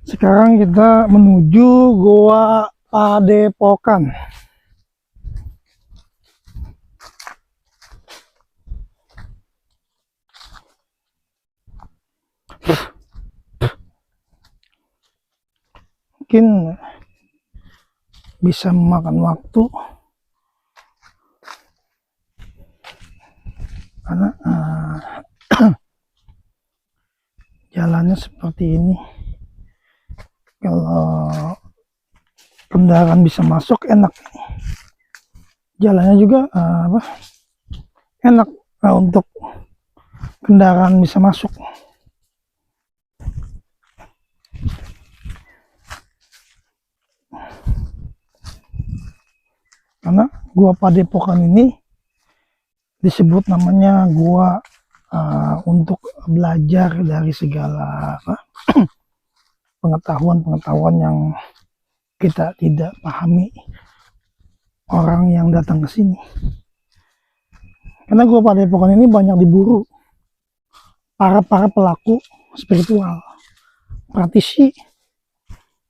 Sekarang kita menuju Goa Padepokan. Mungkin bisa memakan waktu karena jalannya seperti ini. Kalau kendaraan bisa masuk enak. Jalannya juga enak untuk kendaraan bisa masuk. Karena Gua Padepokan ini disebut namanya gua untuk belajar dari segala pengetahuan-pengetahuan yang kita tidak pahami orang yang datang ke sini. Karena Gua Padepokan ini banyak diburu para pelaku spiritual, praktisi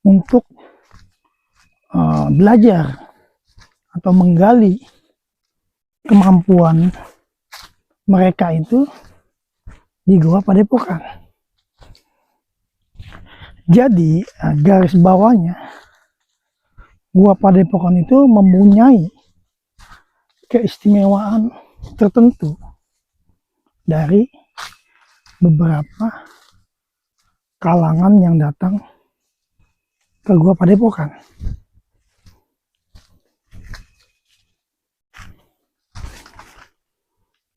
untuk belajar atau menggali kemampuan mereka itu di Gua Padepokan. Jadi garis bawahnya, Gua Padepokan itu mempunyai keistimewaan tertentu dari beberapa kalangan yang datang ke Gua Padepokan.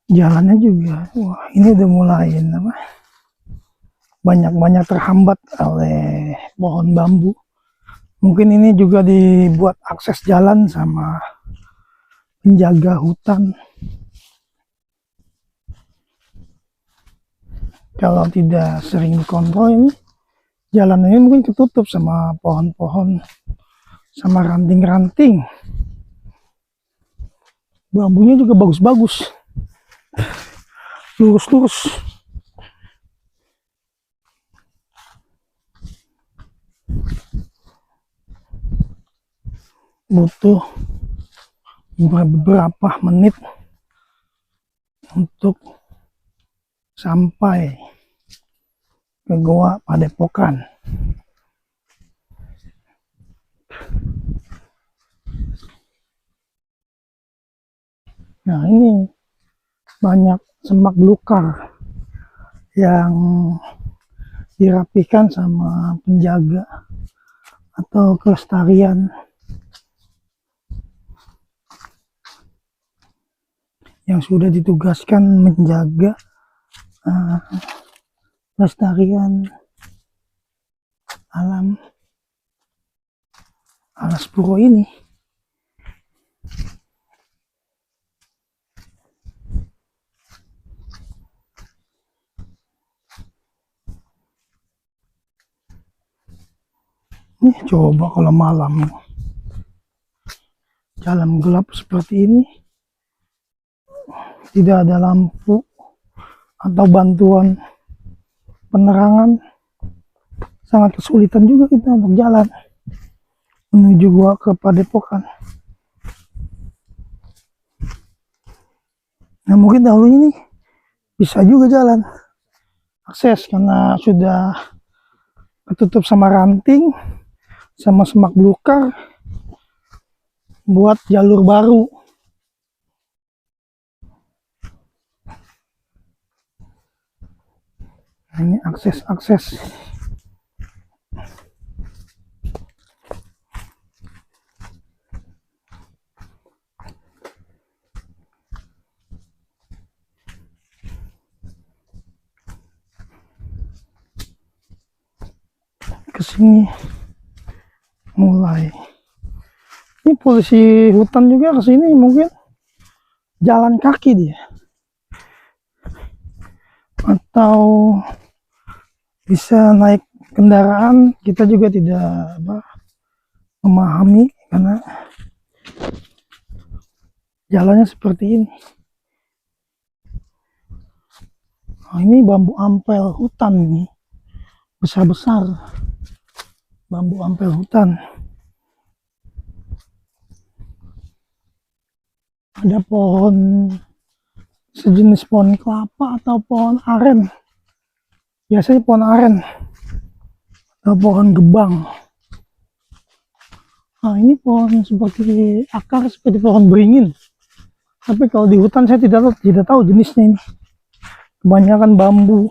Jalannya juga, wah ini udah mulai banyak terhambat oleh pohon bambu. Mungkin ini juga dibuat akses jalan sama penjaga hutan. Kalau tidak sering dikontrol ini, jalan ini mungkin ketutup sama pohon-pohon, sama ranting-ranting. Bambunya juga bagus-bagus, lurus-lurus. Butuh beberapa menit untuk sampai ke Goa Padepokan. Nah, ini banyak semak belukar yang dirapikan sama penjaga atau kelestarian yang sudah ditugaskan menjaga kelestarian alam alas puro ini. Coba kalau malam jalan gelap seperti ini, tidak ada lampu atau bantuan penerangan, sangat kesulitan juga kita untuk jalan menuju Gua ke Padepokan. Nah, mungkin dahulu ini bisa juga jalan akses karena sudah ketutup sama ranting sama semak belukar, buat jalur baru. Nah, ini akses ke sini. Mulai ini polisi hutan juga ke sini, mungkin jalan kaki dia atau bisa naik kendaraan. Kita juga tidak memahami karena jalannya seperti ini. Nah, ini bambu ampel hutan ini besar-besar. bambu ampel hutan. Ada pohon sejenis pohon kelapa atau pohon aren, biasanya pohon aren atau pohon gebang. Nah, ini pohon seperti akar seperti pohon beringin, tapi kalau di hutan saya tidak tahu jenisnya ini. Kebanyakan bambu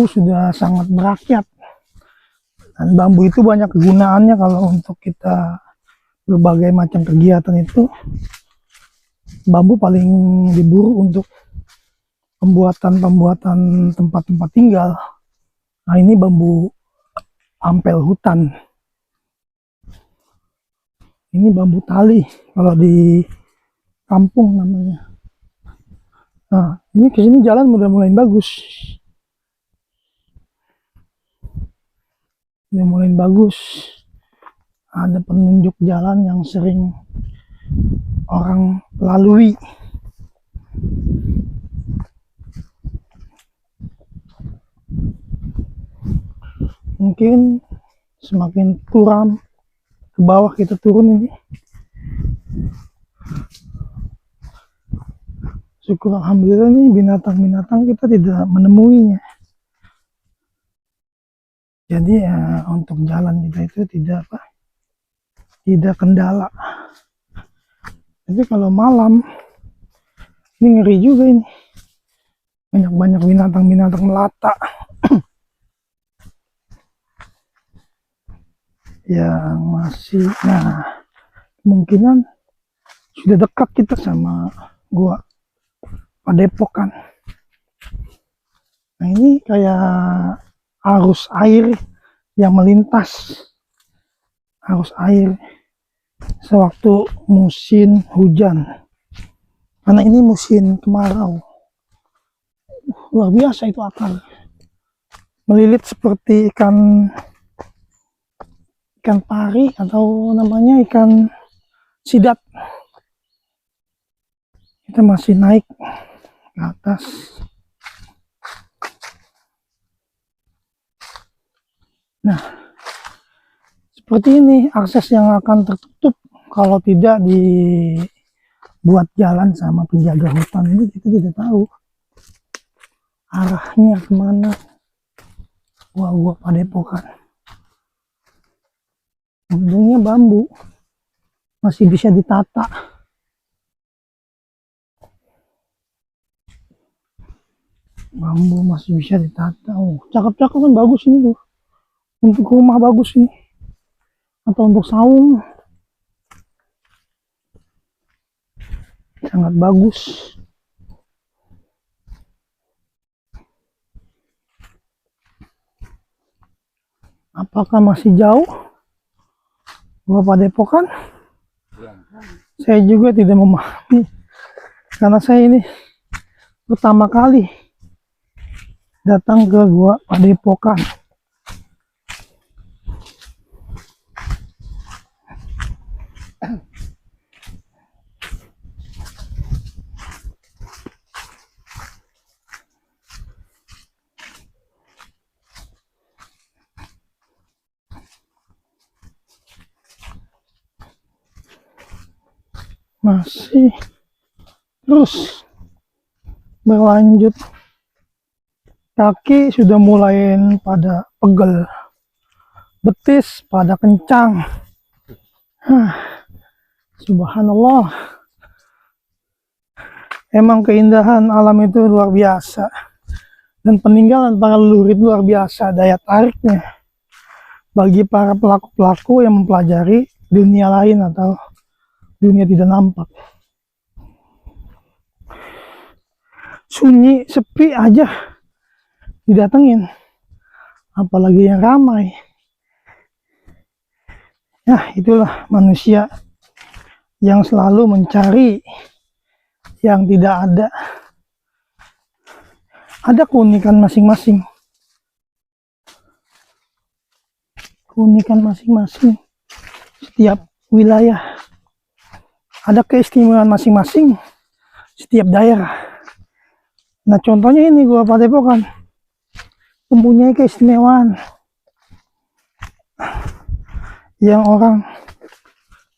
sudah sangat merakyat, dan bambu itu banyak kegunaannya kalau untuk kita berbagai macam kegiatan. Itu bambu paling diburu untuk pembuatan tempat-tempat tinggal. Nah, ini bambu ampel hutan. Ini bambu tali kalau di kampung namanya. Nah, ini kesini jalan udah mulai bagus. Udah mulai bagus. Ada penunjuk jalan yang sering orang lalui. Mungkin semakin curam ke bawah kita turun ini. Syukur alhamdulillah nih binatang-binatang kita tidak menemuinya. Jadi ya untuk jalan kita itu tidak kendala. Tapi kalau malam ini ngeri juga ini. Banyak binatang-binatang melata. Yang masih, nah kemungkinan sudah dekat kita sama gua Padepokan. Nah, ini kayak arus air yang melintas, arus air sewaktu musim hujan, karena ini musim kemarau. Luar biasa itu akar, melilit seperti ikan pari atau namanya ikan sidat. Kita masih naik ke atas. Nah, seperti ini akses yang akan tertutup kalau tidak dibuat jalan sama penjaga hutan. Ini kita tidak tahu arahnya kemana. Gua Padepokan. Untungnya bambu masih bisa ditata. Bambu masih bisa ditata. Oh, cakep-cakep kan, bagus ini tuh. Untuk rumah bagus ini. Atau untuk saung. Sangat bagus. Apakah masih jauh gua Padepokan? Saya juga tidak memahami, karena saya ini pertama kali datang ke gua Padepokan. Masih terus berlanjut. Kaki sudah mulai pada pegel, betis pada kencang. Subhanallah, emang keindahan alam itu luar biasa, dan peninggalan para leluhur itu luar biasa daya tariknya bagi para pelaku-pelaku yang mempelajari dunia lain atau dunia tidak nampak. Sunyi, sepi aja didatengin, apalagi yang ramai. Ya, itulah manusia yang selalu mencari yang tidak ada. Ada keunikan masing-masing. Keunikan masing-masing setiap wilayah. Ada keistimewaan masing-masing setiap daerah. Nah, contohnya ini gua Padepokan mempunyai keistimewaan. yang orang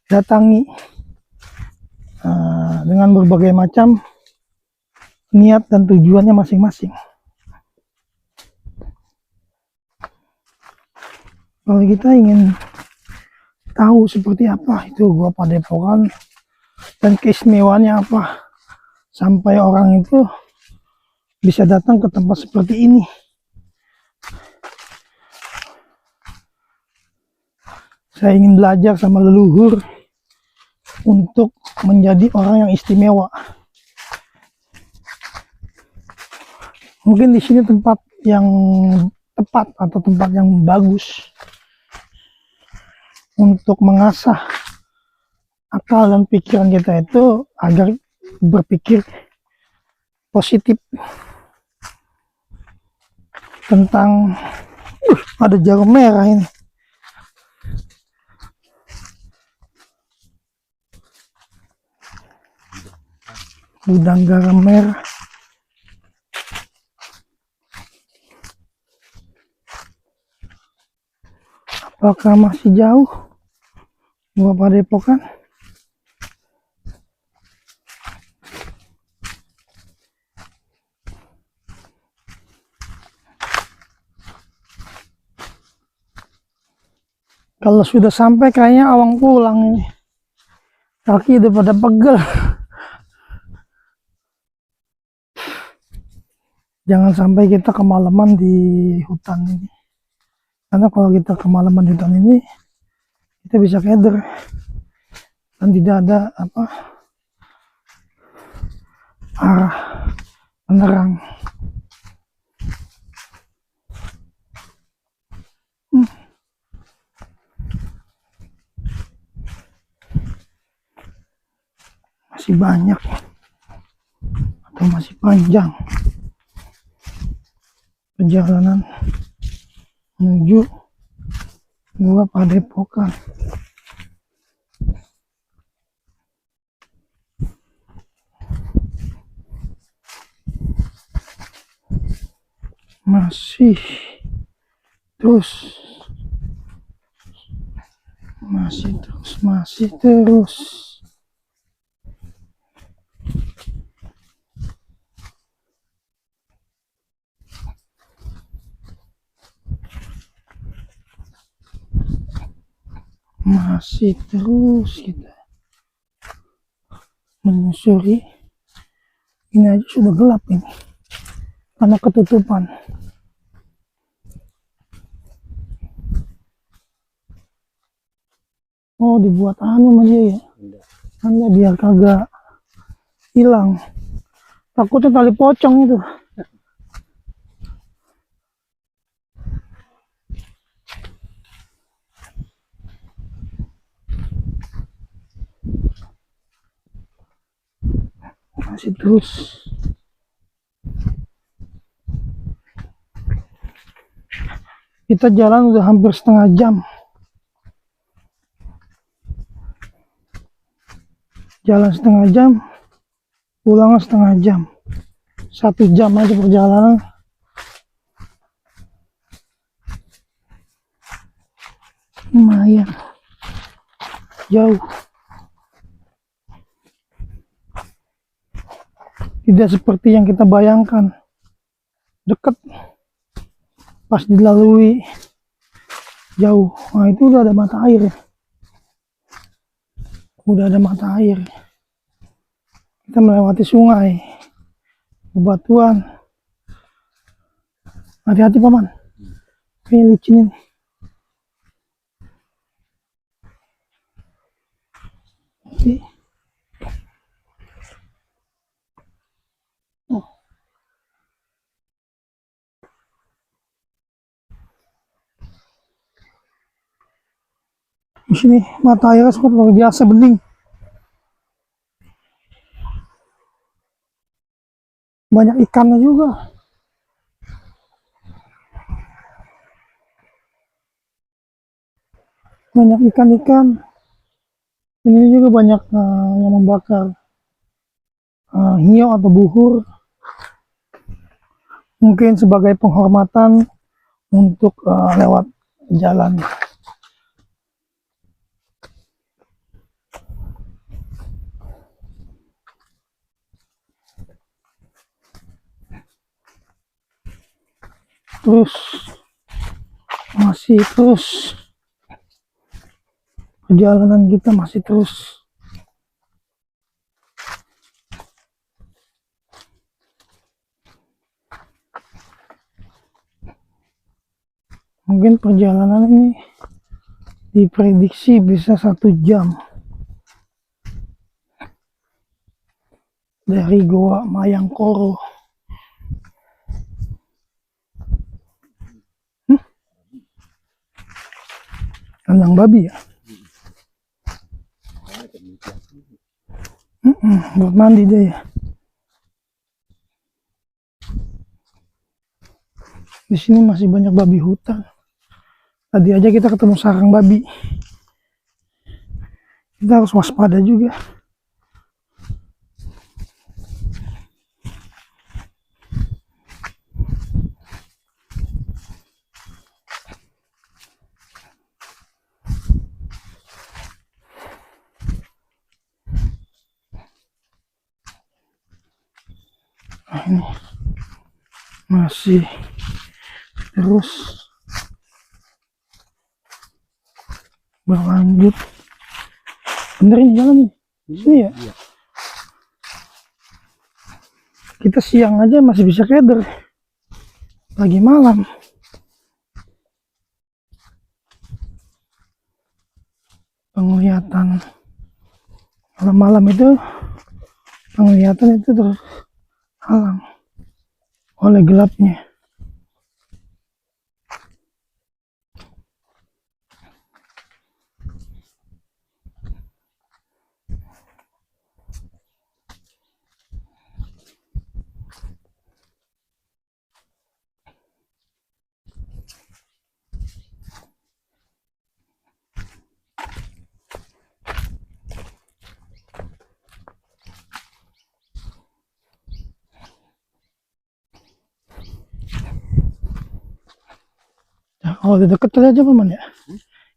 datangi dengan berbagai macam niat dan tujuannya masing-masing. Kalau kita ingin tahu seperti apa itu Gua Padepokan dan keistimewaannya apa sampai orang itu bisa datang ke tempat seperti ini, saya ingin belajar sama leluhur untuk menjadi orang yang istimewa. Mungkin di sini tempat yang tepat atau tempat yang bagus untuk mengasah akal dan pikiran kita itu agar berpikir positif tentang ada jarum merah ini. Gudang garam merah. Apakah masih jauh Gua Padepokan? Kalau sudah sampai kayaknya awang pulang ini. Kaki udah pada pegel. Jangan sampai kita kemalaman di hutan ini. Karena kalau kita kemalaman di hutan ini, kita bisa keder. Dan tidak ada arah penerang. Masih banyak atau masih panjang perjalanan menuju Gua Padepokan. Masih terus. Masih terus kita menyusuri. Ini aja sudah gelap ini karena ketutupan. Oh, dibuat sama dia ya, karena biar kagak hilang. Takutnya tali pocong itu. Masih terus. Kita jalan udah hampir setengah jam. Jalan setengah jam, pulang setengah jam. 1 jam aja perjalanan. Lumayan jauh. Tidak seperti yang kita bayangkan dekat, pas dilalui jauh. Nah, itu udah ada mata air ya. Udah ada mata air. Kita melewati sungai, bebatuan. Hati-hati paman, kayak licin ini. Oke. Di sini mata airnya sangat luar biasa, bening. Banyak ikannya juga. Banyak ikan-ikan. Ini juga banyak yang membakar hiu atau buhur. Mungkin sebagai penghormatan untuk lewat jalan. terus perjalanan kita masih terus. Mungkin perjalanan ini diprediksi bisa 1 jam dari Goa Mayangkoro. Kandang babi ya? Buat mandi deh ya. Di sini masih banyak babi hutan. Tadi aja kita ketemu sarang babi. Kita harus waspada juga. Nah, ini masih terus berlanjut. Bener ini jalan nih. Sini ya. Kita siang aja masih bisa keder. Pagi malam. Penglihatan malam-malam itu, penglihatan itu terhalang oleh gelapnya. Nah, kalau udah deket kali aja paman ya.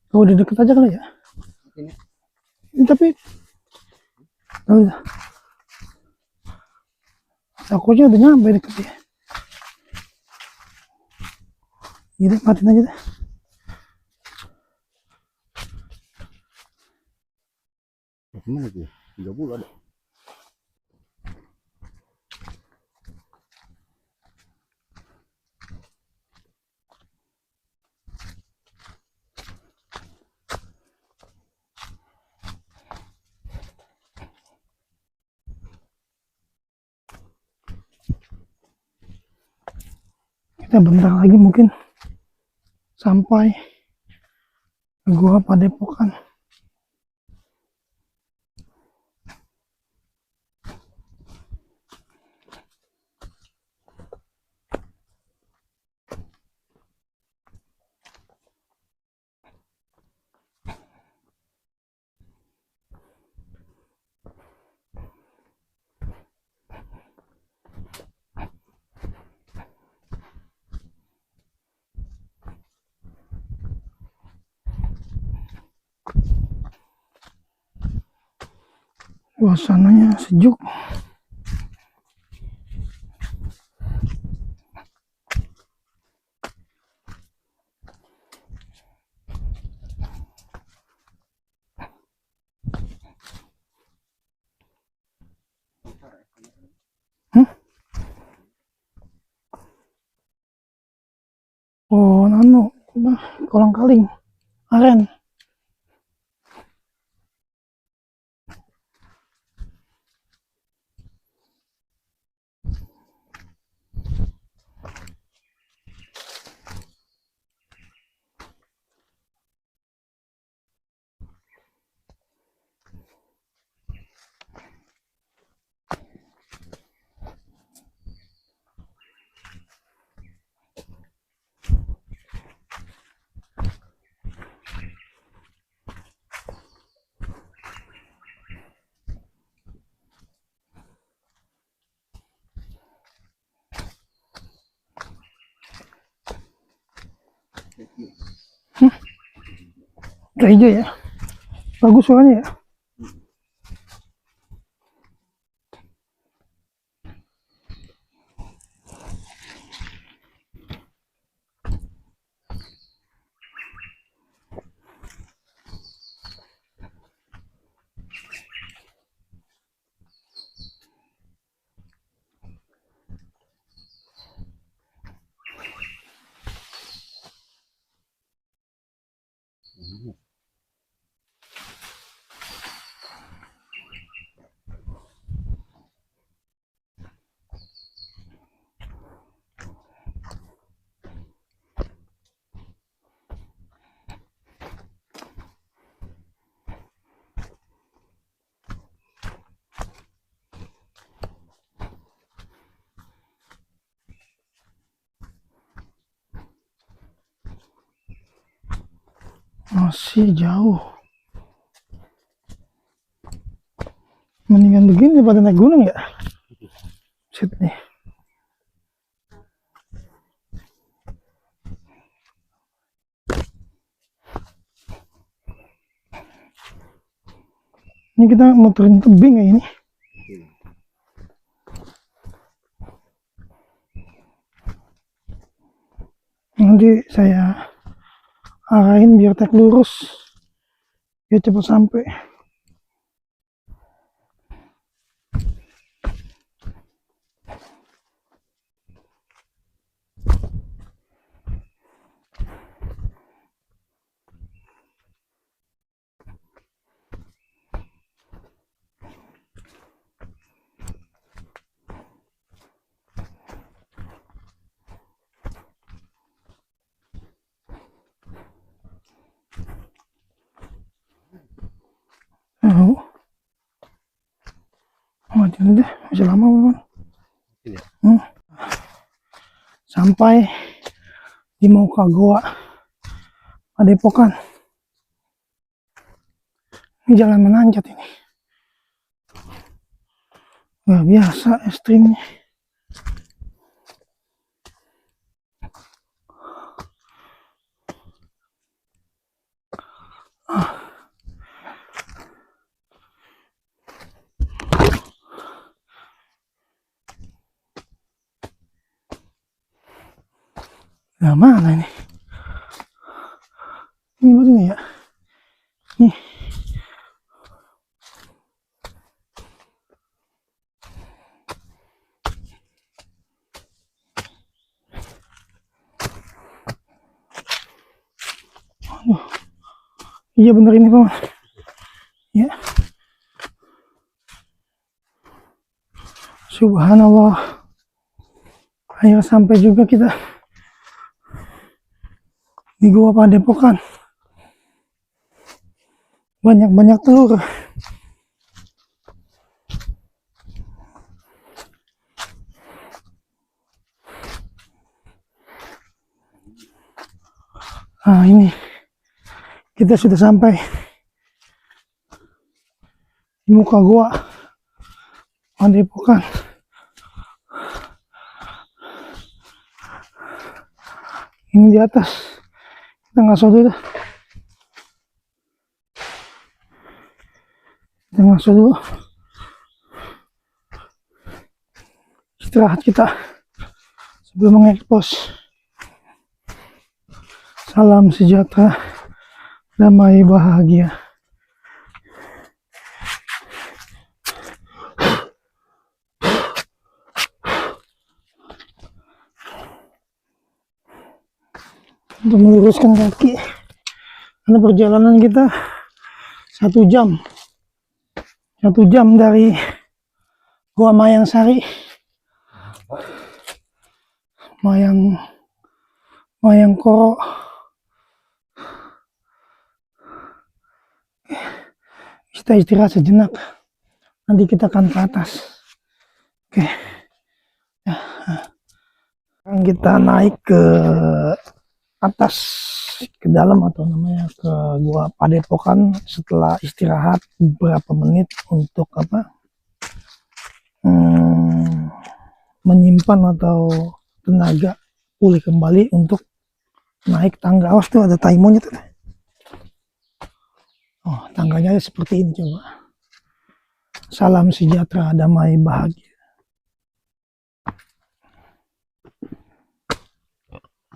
Kalau udah deket aja kali ya. Ini tapi takutnya udah nyampe deket ya. Gitu, matiin aja deh. Gimana sih? 30 ada. Kita bentar lagi mungkin sampai ke Gua Padepokan. Suasananya sejuk. Oh, kolang kaling, aren. Kayak hijau ya. Bagus suaranya ya. Masih jauh. Mendingan begini daripada naik gunung ya. Set nih. Ini kita mau turun tebing ya ini. Nanti saya arahin biar tek lurus. Biar cepat sampai. Oh, ini deh, masih lama Bang. Iya. Sampai di muka goa Padepokan. Ini jalan menanjak ini. Luar biasa ekstrimnya. Nah, mana ini? Ini baru ya? Nih. Aduh. Iya bener ini Bang. Ya. Subhanallah. Akhirnya sampai juga kita di Gua Padepokan. Banyak-banyak telur. Nah ini kita sudah sampai di muka gua Padepokan. Ini di atas. Kita ngaso dulu. Kita ngaso dulu. Istirahat kita sebelum mengekspos. Salam sejahtera, damai bahagia. Untuk meluruskan kaki, karena perjalanan kita 1 jam dari Gua Mayang Sari, Mayang Koro. Kita istirahat sejenak, nanti kita akan ke atas. Oke. Sekarang kita naik ke atas, ke dalam atau namanya ke Gua Padepokan setelah istirahat beberapa menit untuk menyimpan atau tenaga pulih kembali untuk naik tangga. Awas tuh ada tai monyet. Oh, tangganya seperti ini coba. Salam sejahtera, damai bahagia.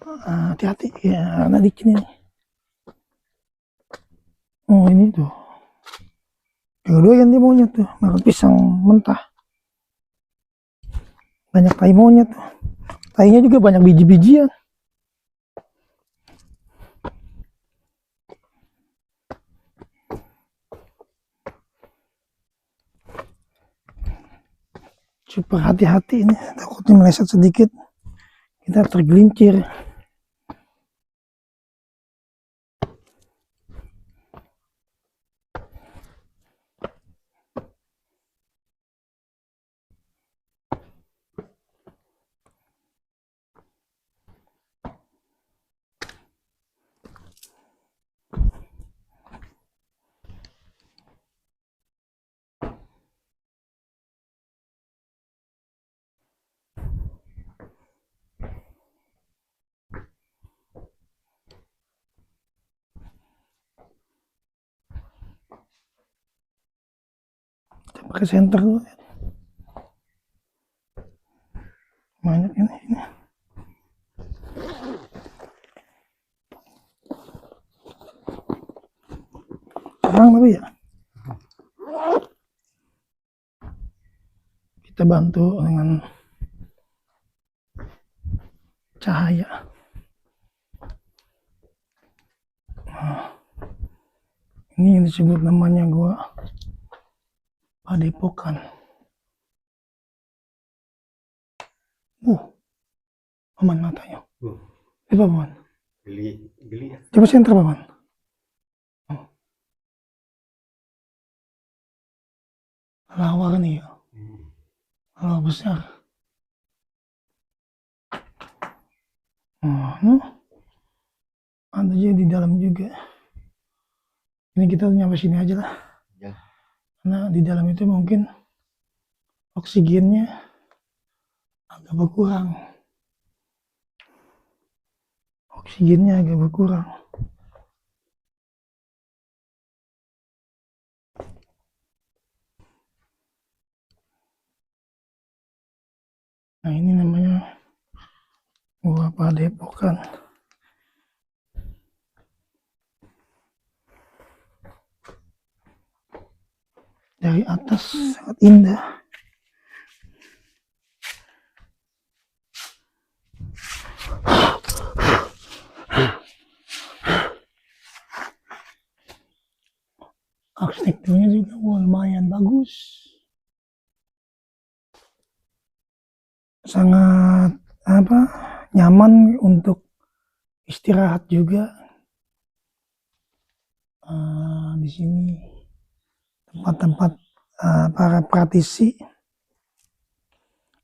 Hati-hati ya, karena di sini. Oh ini tuh. Kedua yang dia monyet tuh, makan pisang mentah. Banyak tai monyet. Tainya juga banyak biji-bijian. Super hati-hati ini, takutnya meleset sedikit kita tergelincir. pakai senter dulu. Banyak ini. Terang tapi ya. Kita bantu dengan cahaya. Nah, ini yang disebut namanya gua Padepokan. Aman matanya. Coba Paman. Geli ya. Coba senter Paman. Lawa kan ya. Lawa besar. Ada aja di dalam juga. Ini kita nyampe sini aja lah. Ya. Karena di dalam itu mungkin oksigennya agak berkurang. Nah ini namanya Gua Padepokan. Dari atas sangat indah. Arsitekturnya juga lumayan bagus. Sangat nyaman untuk istirahat juga. Di sini tempat-tempat para praktisi,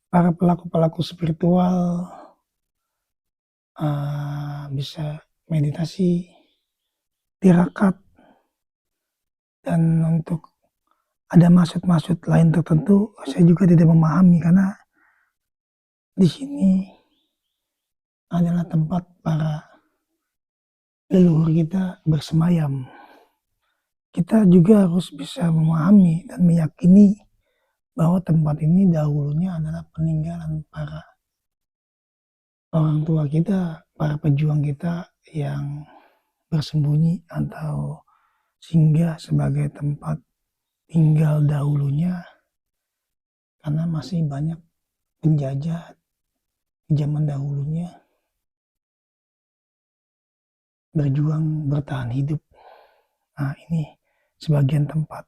para pelaku-pelaku spiritual bisa meditasi, tirakat, dan untuk ada maksud-maksud lain tertentu saya juga tidak memahami karena di sini adalah tempat para leluhur kita bersemayam. Kita juga harus bisa memahami dan meyakini bahwa tempat ini dahulunya adalah peninggalan para orang tua kita, para pejuang kita yang bersembunyi atau singgah sebagai tempat tinggal dahulunya, karena masih banyak penjajah di zaman dahulunya berjuang bertahan hidup. Nah ini sebagian tempat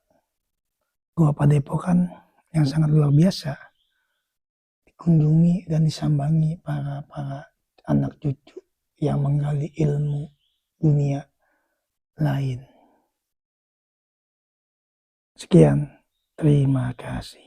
Gua Padepokan yang sangat luar biasa dikunjungi dan disambangi para anak cucu yang menggali ilmu dunia lain. Sekian, terima kasih.